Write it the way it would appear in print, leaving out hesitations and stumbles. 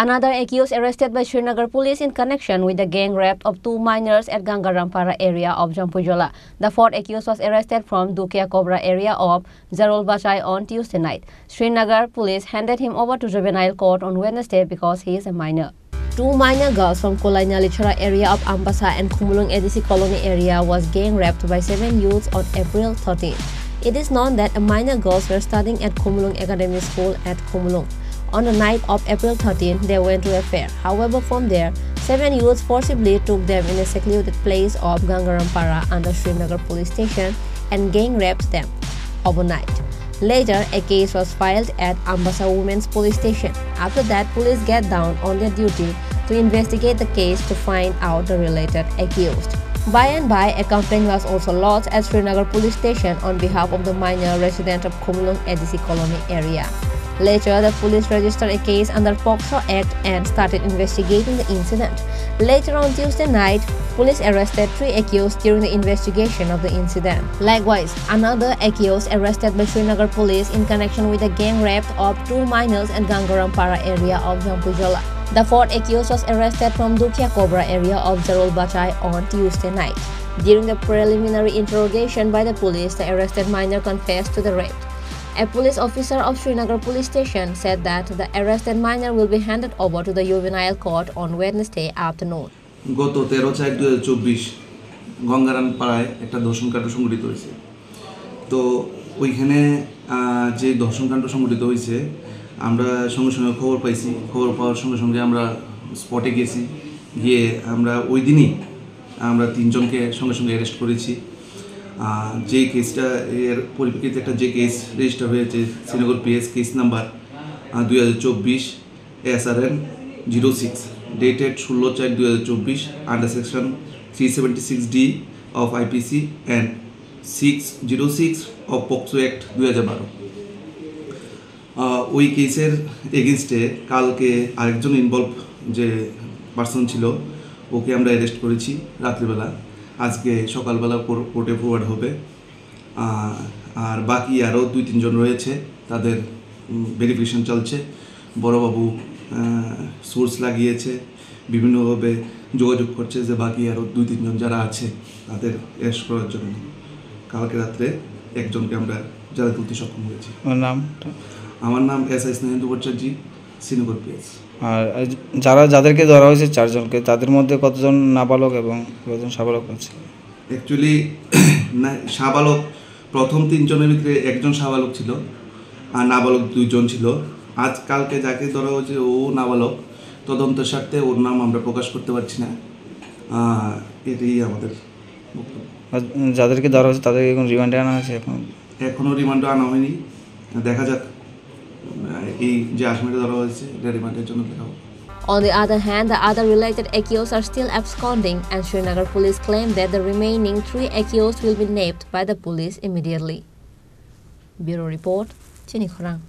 Another accused arrested by Srinagar police in connection with the gang rape of 2 minors at Gangarampara area of Jampujola. The fourth accused was arrested from Dukia Cobra area of Zarul Bachai on Tuesday night. Srinagar police handed him over to juvenile court on Wednesday because he is a minor. 2 minor girls from Kolainya Lichara area of Ambasa and Kumulung ADC colony area was gang raped by 7 youths on April 13. It is known that a minor girls were studying at Kumulung Academy School at Kumulung. On the night of April 13, they went to a fair. However, from there, 7 youths forcibly took them in a secluded place of Gangarampara under Srinagar police station and gang raped them overnight. Later, a case was filed at Ambasa Women's Police Station. After that, police get down on their duty to investigate the case to find out the related accused. By and by, a complaint was also lodged at Srinagar Police Station on behalf of the minor resident of Kumulung ADC colony area. Later, the police registered a case under POCSO Act and started investigating the incident. Later on Tuesday night, police arrested 3 accused during the investigation of the incident. Likewise, another accused arrested by Srinagar police in connection with the gang rape of 2 minors at Gangarampara area of Jampujola. The fourth accused was arrested from Dukia Cobra area of Zarul Bachai on Tuesday night. During the preliminary interrogation by the police, the arrested minor confessed to the rape. A police officer of Srinagar police station said that the arrested minor will be handed over to the juvenile court on Wednesday afternoon. গত 13/4/2024 গঙ্গারামপাড়ায় একটা ধর্ষণকাণ্ড সংঘটিত হয়েছে। তো ওইখানে যে ধর্ষণকাণ্ড সংঘটিত হয়েছে আমরা সঙ্গে সঙ্গে খবর পাইছি। খবর পাওয়ার সঙ্গে সঙ্গে আমরা স্পটে গেছি, গিয়ে আমরা ওই দিনই আমরা 3 জনকে সঙ্গে সঙ্গে অ্যারেস্ট করেছি। যে কেসটা এর পরিপ্রেক্ষিতে একটা যে কেস রেজিস্টার হয়েছে Srinagar PS case number 2024 SRN 06 dated 16/4/2024 under section 376D of IPC and 606 of POCSO Act 2012। ওই কেসের এগেনস্টে কালকে আরেকজন ইনভলভ যে পার্সন ছিল ওকে আমরা অ্যারেস্ট করেছি রাত্রিবেলা। আজকে সকালবেলা কোর্টে ফরওয়ার্ড হবে। আর বাকি আরও 2-3 জন রয়েছে, তাদের ভেরিফিকেশন চলছে। বড়বাবু সোর্স লাগিয়েছে, বিভিন্নভাবে যোগাযোগ করছে যে বাকি আরও 2-3 জন যারা আছে তাদের অ্যারেস্ট করার জন্য। কালকে রাত্রে একজনকে আমরা জালে তুলতে সক্ষম হয়েছি। আমার নাম SI স্নেহেন্দু ভট্টাচার্য, শ্রীনগর পিএস। আর যাদেরকে ধরা হয়েছে 4 জনকে, তাদের মধ্যে কতজন নাবালক এবং কতজন সাবালক আছে? অ্যাকচুয়ালি সাবালক প্রথম 3 জনের ভিতরে একজন সাবালক ছিল আর নাবালক 2 জন ছিল। কালকে যাকে ধরা হয়েছে ও নাবালক। তদন্তের স্বার্থে ওর নাম আমরা প্রকাশ করতে পারছি না। এটাই আমাদের বক্তব্য। যাদেরকে ধরা হয়েছে তাদেরকে এখন রিমান্ডে আনা হয়েছে? এখনও রিমান্ডে আনা হয়নি, দেখা যাক। এই যে আসামিটা ধরা হয়েছে এটা রিমান্ডের জন্য দেখা হবে। On the other hand, the other related accused are still absconding, and Srinagar police claim that the remaining 3 accused will be nabbed by the police immediately. Bureau Report, Chini Khorang.